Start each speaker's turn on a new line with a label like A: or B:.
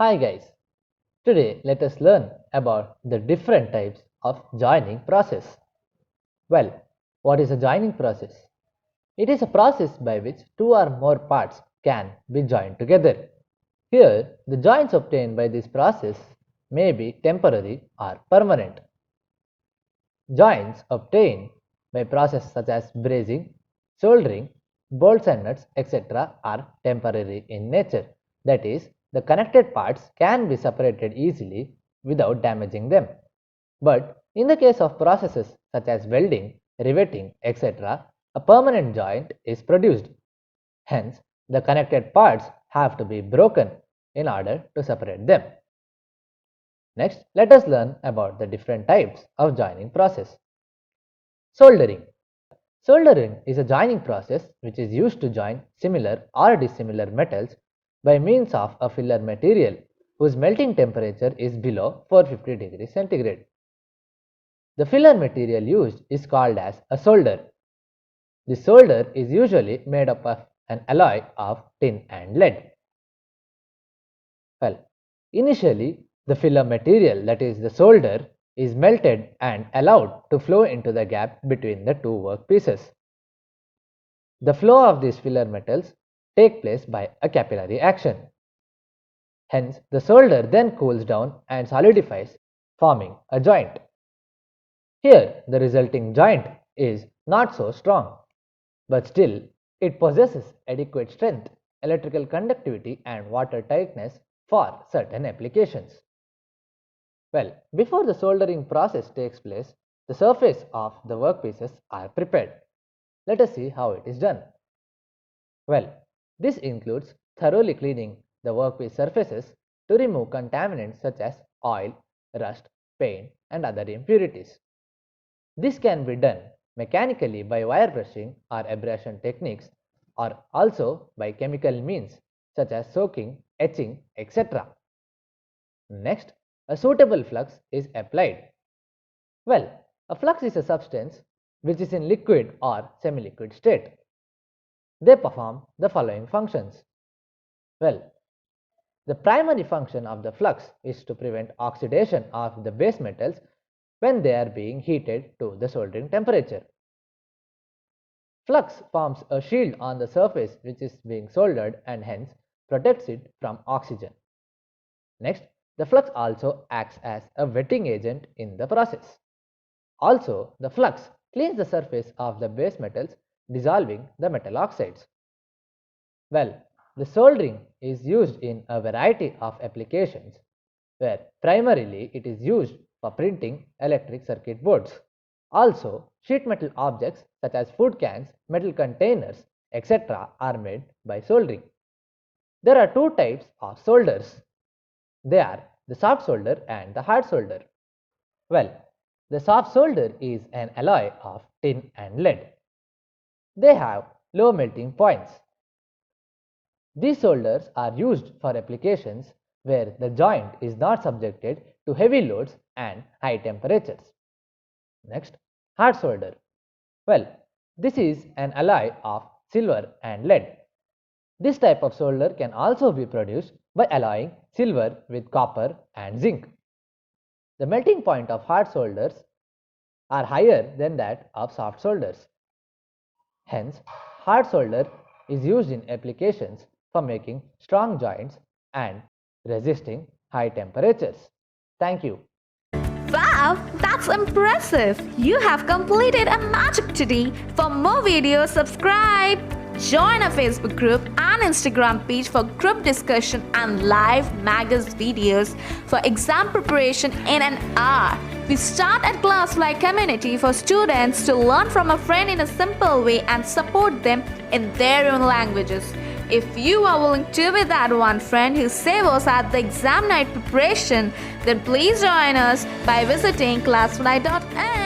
A: Hi guys, today let us learn about the different types of joining process. Well, what is a joining process? It is a process by which two or more parts can be joined together. Here, the joints obtained by this process may be temporary or permanent. Joints obtained by processes such as brazing, soldering, bolts and nuts, etc. are temporary in nature. That is, the connected parts can be separated easily without damaging them. But in the case of processes such as welding, riveting, etc., a permanent joint is produced. Hence, the connected parts have to be broken in order to separate them. Next, let us learn about the different types of joining process. Soldering. Soldering is a joining process which is used to join similar or dissimilar metals by means of a filler material whose melting temperature is below 450 degrees centigrade. The filler material used is called as a solder. The solder is usually made up of an alloy of tin and lead. Well, initially the filler material, that is the solder, is melted and allowed to flow into the gap between the two workpieces. The flow of these filler metals take place by a capillary action. Hence, the solder then cools down and solidifies, forming a joint. Here, the resulting joint is not so strong, but still it possesses adequate strength, electrical conductivity and water tightness for certain applications. Well, before the soldering process takes place, the surface of the workpieces are prepared. Let us see how it is done. Well, this includes thoroughly cleaning the workpiece surfaces to remove contaminants such as oil, rust, paint and other impurities. This can be done mechanically by wire brushing or abrasion techniques, or also by chemical means such as soaking, etching, etc. Next, a suitable flux is applied. Well, a flux is a substance which is in liquid or semi-liquid state. They perform the following functions. Well, the primary function of the flux is to prevent oxidation of the base metals when they are being heated to the soldering temperature. Flux forms a shield on the surface which is being soldered and hence protects it from oxygen. Next, the flux also acts as a wetting agent in the process. Also, the flux cleans the surface of the base metals, dissolving the metal oxides. Well, the soldering is used in a variety of applications, where primarily it is used for printing electric circuit boards. Also, sheet metal objects such as food cans, metal containers, etc. are made by soldering. There are two types of solders. They are the soft solder and the hard solder. Well, the soft solder is an alloy of tin and lead. They have low melting points. These solders are used for applications where the joint is not subjected to heavy loads and high temperatures. Next, hard solder. Well, this is an alloy of silver and lead. This type of solder can also be produced by alloying silver with copper and zinc. The melting point of hard solders are higher than that of soft solders. Hence, hard solder is used in applications for making strong joints and resisting high temperatures. Thank you.
B: Wow, that's impressive! You have completed a magic today. For more videos, subscribe. Join our Facebook group and Instagram page for group discussion and live magazine videos for exam preparation in an hour. We start at ClassFly community for students to learn from a friend in a simple way and support them in their own languages. If you are willing to be that one friend who saves us at the exam night preparation, then please join us by visiting classfly.in.